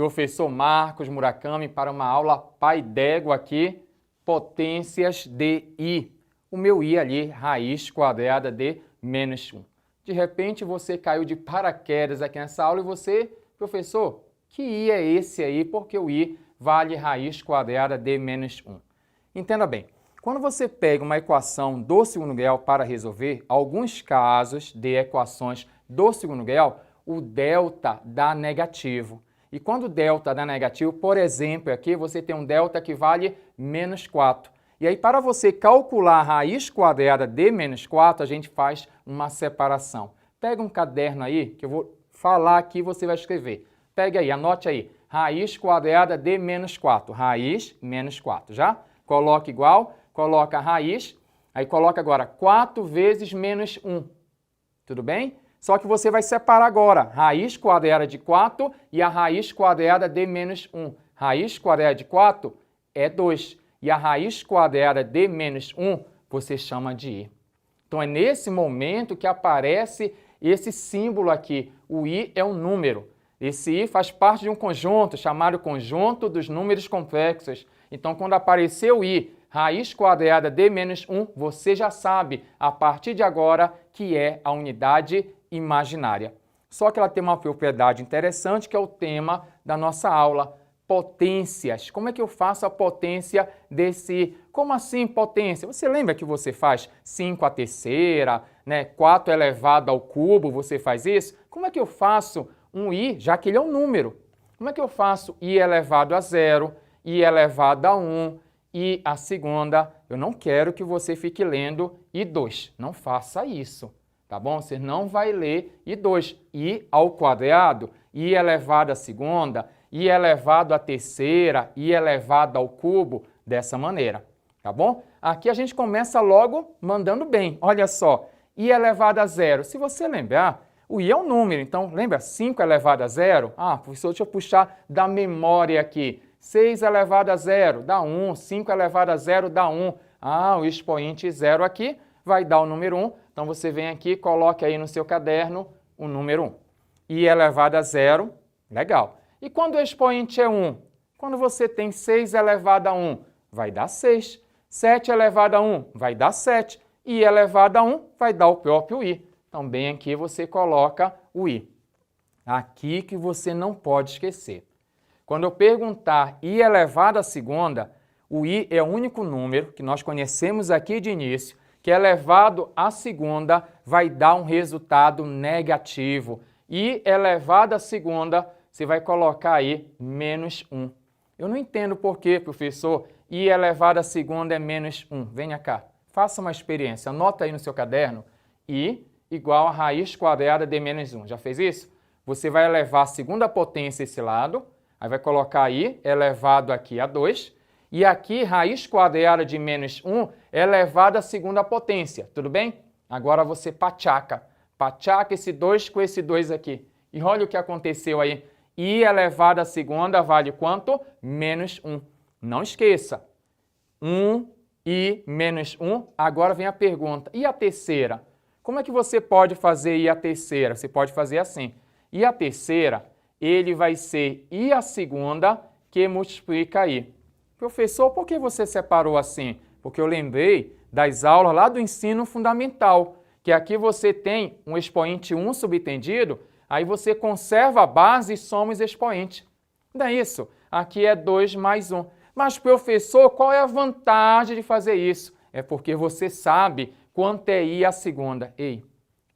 Professor Marcos Murakami para uma aula pai d'égua aqui, potências de I. O meu I ali, raiz quadrada de menos 1. De repente você caiu de paraquedas aqui nessa aula e você, professor, que I é esse aí? Porque o I vale raiz quadrada de menos 1. Entenda bem, quando você pega uma equação do segundo grau para resolver, alguns casos de equações do segundo grau, o delta dá negativo. E quando o delta dá negativo, por exemplo, aqui você tem um delta que vale menos 4. E aí, para você calcular a raiz quadrada de menos 4, a gente faz uma separação. Pega um caderno aí, que eu vou falar aqui e você vai escrever. Pega aí, anote aí. Raiz quadrada de menos 4. Raiz menos 4, já? Coloca igual, coloca a raiz, aí coloca agora 4 vezes menos 1. Tudo bem? Só que você vai separar agora raiz quadrada de 4 e a raiz quadrada de menos 1. Raiz quadrada de 4 é 2. E a raiz quadrada de menos 1 você chama de I. Então é nesse momento que aparece esse símbolo aqui. O I é um número. Esse I faz parte de um conjunto chamado conjunto dos números complexos. Então quando aparecer o I, raiz quadrada de menos 1, você já sabe, a partir de agora, que é a unidade imaginária. Só que ela tem uma propriedade interessante, que é o tema da nossa aula, potências. Como é que eu faço a potência desse I? Como assim potência? Você lembra que você faz 5 à terceira, né? 4 elevado ao cubo, você faz isso? Como é que eu faço um I, já que ele é um número? Como é que eu faço I elevado a 0, I elevado a 1, I a segunda? Eu não quero que você fique lendo I2. Não faça isso. Tá bom? Você não vai ler I2. I ao quadrado, I elevado à segunda, I elevado à terceira, I elevado ao cubo, dessa maneira. Tá bom? Aqui a gente começa logo mandando bem. Olha só, I elevado a 0. Se você lembrar, o I é um número. Então, lembra? 5 elevado a 0? Ah, professor, deixa eu puxar da memória aqui. 6 elevado a 0 dá 1. 5 elevado a 0 dá 1. Ah, o expoente 0 aqui vai dar o número 1. Então, você vem aqui e coloca aí no seu caderno o número 1. I elevado a 0, legal. E quando o expoente é 1? Quando você tem 6 elevado a 1, vai dar 6. 7 elevado a 1 vai dar 7. I elevado a 1 vai dar o próprio I. Então, bem aqui você coloca o I. Aqui que você não pode esquecer. Quando eu perguntar I elevado à segunda, o I é o único número que nós conhecemos aqui de início, que elevado à segunda vai dar um resultado negativo. I elevado à segunda, você vai colocar aí menos 1. Eu não entendo por que, professor, I elevado à segunda é menos 1. Venha cá, faça uma experiência. Anota aí no seu caderno. I igual a raiz quadrada de menos 1. Já fez isso? Você vai elevar a segunda potência esse lado, aí vai colocar I elevado aqui a 2. E aqui, raiz quadrada de menos 1 é elevado à segunda potência. Tudo bem? Agora você pachaca. Pachaca esse 2 com esse 2 aqui. E olha o que aconteceu aí. I elevado à segunda vale quanto? Menos 1. Não esqueça. 1 I menos 1. Agora vem a pergunta. E a terceira? Como é que você pode fazer I a terceira? Você pode fazer assim. I a terceira, ele vai ser I a segunda que multiplica I. Professor, por que você separou assim? Porque eu lembrei das aulas lá do ensino fundamental, que aqui você tem um expoente 1 subtendido, aí você conserva a base e soma os expoentes. Não é isso? Aqui é 2 mais 1. Mas, professor, qual é a vantagem de fazer isso? É porque você sabe quanto é I a segunda. Ei,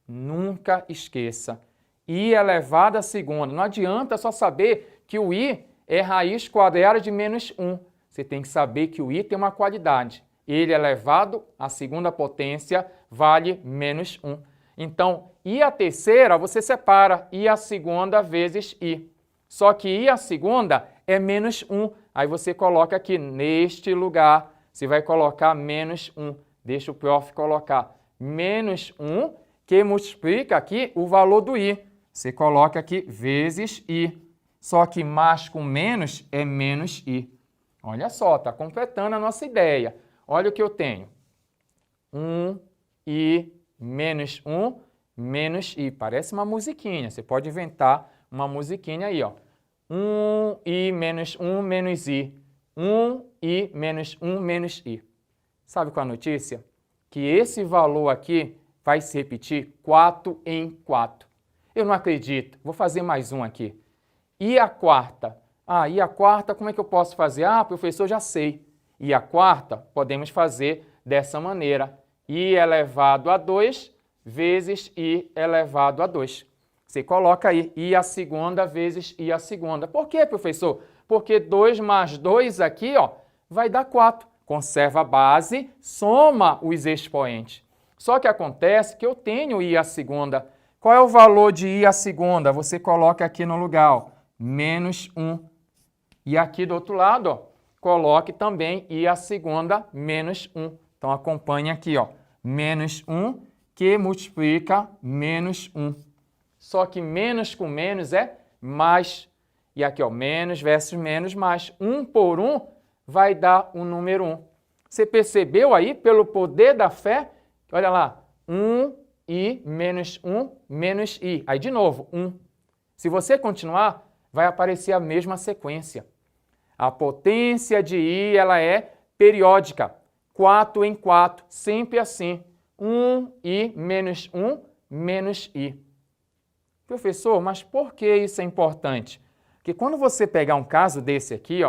nunca esqueça. I elevado à segunda. Não adianta só saber que o I é raiz quadrada de menos 1. Você tem que saber que o I tem uma qualidade. Ele elevado à segunda potência vale menos 1. Então, I a terceira você separa I a segunda vezes I. Só que I a segunda é menos 1. Aí você coloca aqui neste lugar, você vai colocar menos 1. Deixa o prof colocar menos 1, que multiplica aqui o valor do I. Você coloca aqui vezes I. Só que mais com menos é menos I. Olha só, está completando a nossa ideia. Olha o que eu tenho. 1I menos 1 menos I. Parece uma musiquinha. Você pode inventar uma musiquinha aí, ó. 1i menos 1 menos i. 1i menos 1 menos i. Sabe qual é a notícia? Que esse valor aqui vai se repetir 4 em 4. Eu não acredito. Vou fazer mais um aqui. E a quarta? E a quarta, como é que eu posso fazer? Professor, já sei. E a quarta, podemos fazer dessa maneira. I elevado a 2 vezes I elevado a 2. Você coloca aí I a segunda vezes I a segunda. Por quê, professor? Porque 2 mais 2 aqui, vai dar 4. Conserva a base, soma os expoentes. Só que acontece que eu tenho I a segunda. Qual é o valor de I a segunda? Você coloca aqui no lugar, menos 1. E aqui do outro lado, coloque também I a segunda menos 1. Então, acompanhe aqui, menos 1 que multiplica menos 1. Só que menos com menos é mais. E aqui, menos versus menos, mais. 1 por 1 vai dar o número 1. Você percebeu aí, pelo poder da fé? Olha lá, 1i menos 1 menos i. Aí, de novo, 1. Se você continuar, vai aparecer a mesma sequência. A potência de i, ela é periódica. 4 em 4, sempre assim. 1i menos 1 menos i. Professor, mas por que isso é importante? Porque quando você pegar um caso desse aqui,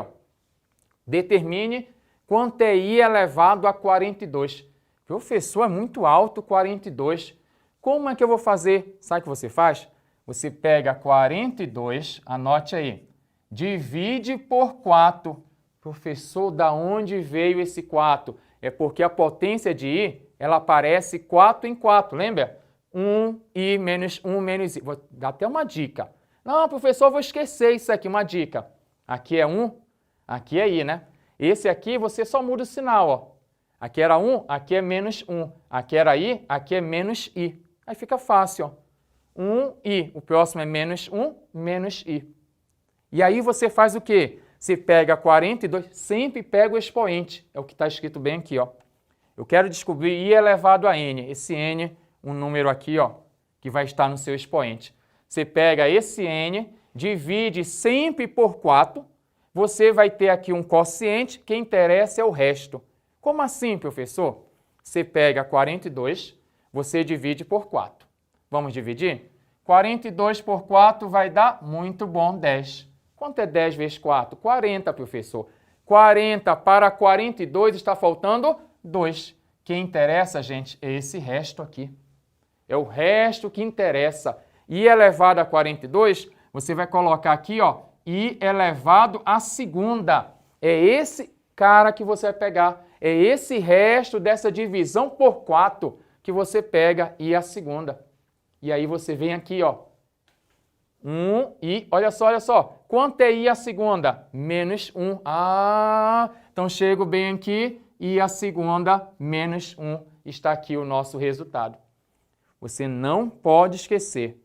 determine quanto é i elevado a 42. Professor, é muito alto 42. Como é que eu vou fazer? Sabe o que você faz? Você pega 42, anote aí, divide por 4. Professor, da onde veio esse 4? É porque a potência de i, ela aparece 4 em 4, lembra? 1i menos 1 menos i. Vou dar até uma dica. Não, professor, vou esquecer isso aqui, uma dica. Aqui é 1, aqui é i, né? Esse aqui você só muda o sinal, Aqui era 1, aqui é menos 1. Aqui era i, aqui é menos i. Aí fica fácil, 1i. O próximo é menos 1, menos i. E aí você faz o quê? Você pega 42, sempre pega o expoente. É o que está escrito bem aqui, Eu quero descobrir i elevado a n. Esse n, um número aqui, que vai estar no seu expoente. Você pega esse n, divide sempre por 4. Você vai ter aqui um quociente, que interessa é o resto. Como assim, professor? Você pega 42, você divide por 4. Vamos dividir? 42 por 4 vai dar, muito bom, 10. Quanto é 10 vezes 4? 40, professor. 40 para 42 está faltando 2. Quem interessa, gente, é esse resto aqui. É o resto que interessa. I elevado a 42, você vai colocar aqui, I elevado à segunda. É esse cara que você vai pegar. É esse resto dessa divisão por 4 que você pega I à segunda. E aí você vem aqui, 1i, olha só. Quanto é I à segunda? Menos 1. Então chego bem aqui, I à segunda, menos 1. Está aqui o nosso resultado. Você não pode esquecer.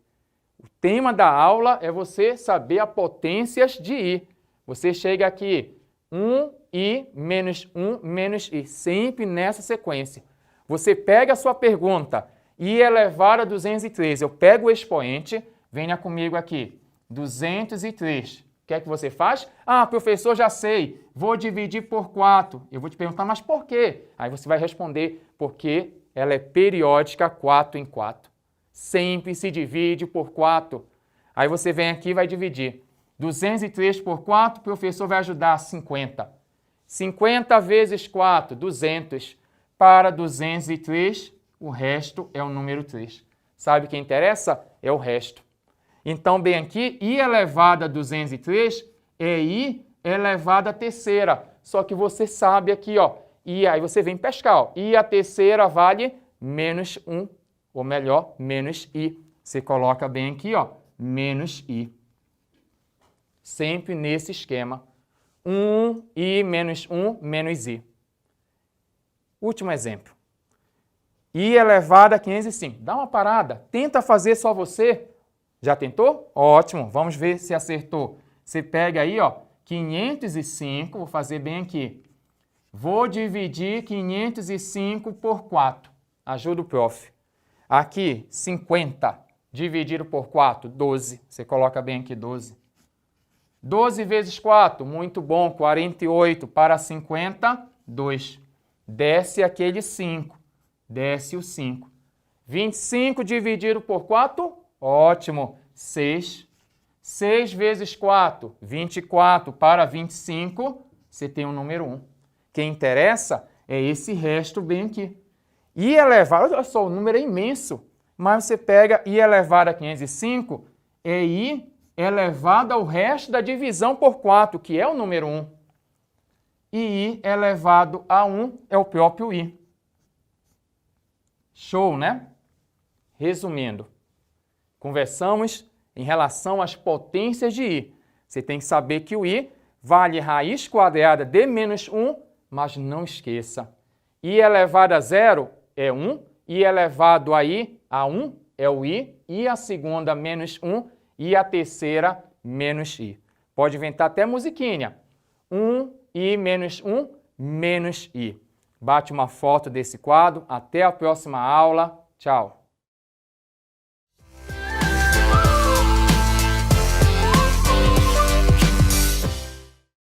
O tema da aula é você saber as potências de I. Você chega aqui, 1i menos 1 menos i, sempre nessa sequência. Você pega a sua pergunta, i elevado a 203. Eu pego o expoente, venha comigo aqui, 203. O que é que você faz? Professor, já sei, vou dividir por 4. Eu vou te perguntar, mas por quê? Aí você vai responder, porque ela é periódica 4 em 4. Sempre se divide por 4. Aí você vem aqui e vai dividir. 203 por 4, o professor vai ajudar 50. 50 vezes 4, 200. Para 203, o resto é o número 3. Sabe o que interessa? É o resto. Então, bem aqui, i elevado a 203 é i elevado à terceira. Só que você sabe aqui, e aí você vem pescar, i a terceira vale menos 1, ou melhor, menos i. Você coloca bem aqui, menos i. Sempre nesse esquema. 1i menos 1 menos i. Último exemplo. I elevado a 505. Dá uma parada. Tenta fazer só você. Já tentou? Ótimo. Vamos ver se acertou. Você pega aí, 505. Vou fazer bem aqui. Vou dividir 505 por 4. Ajuda o prof. Aqui, 50. Dividido por 4, 12. Você coloca bem aqui 12. 12 vezes 4, muito bom, 48 para 52. Desce aquele 5, desce o 5. 25 dividido por 4, ótimo, 6. 6 vezes 4, 24 para 25, você tem o número 1. Quem interessa é esse resto bem aqui. I elevado, olha só, o número é imenso, mas você pega I elevado a 505, é I elevado ao resto da divisão por 4, que é o número 1. E I elevado a 1 é o próprio I. Show, né? Resumindo, conversamos em relação às potências de I. Você tem que saber que o I vale raiz quadrada de menos 1, mas não esqueça, I elevado a 0 é 1, I elevado a I a 1 é o I, e a segunda menos 1, e a terceira menos I. Pode inventar até musiquinha. 1I menos 1 menos I. Bate uma foto desse quadro. Até a próxima aula. Tchau.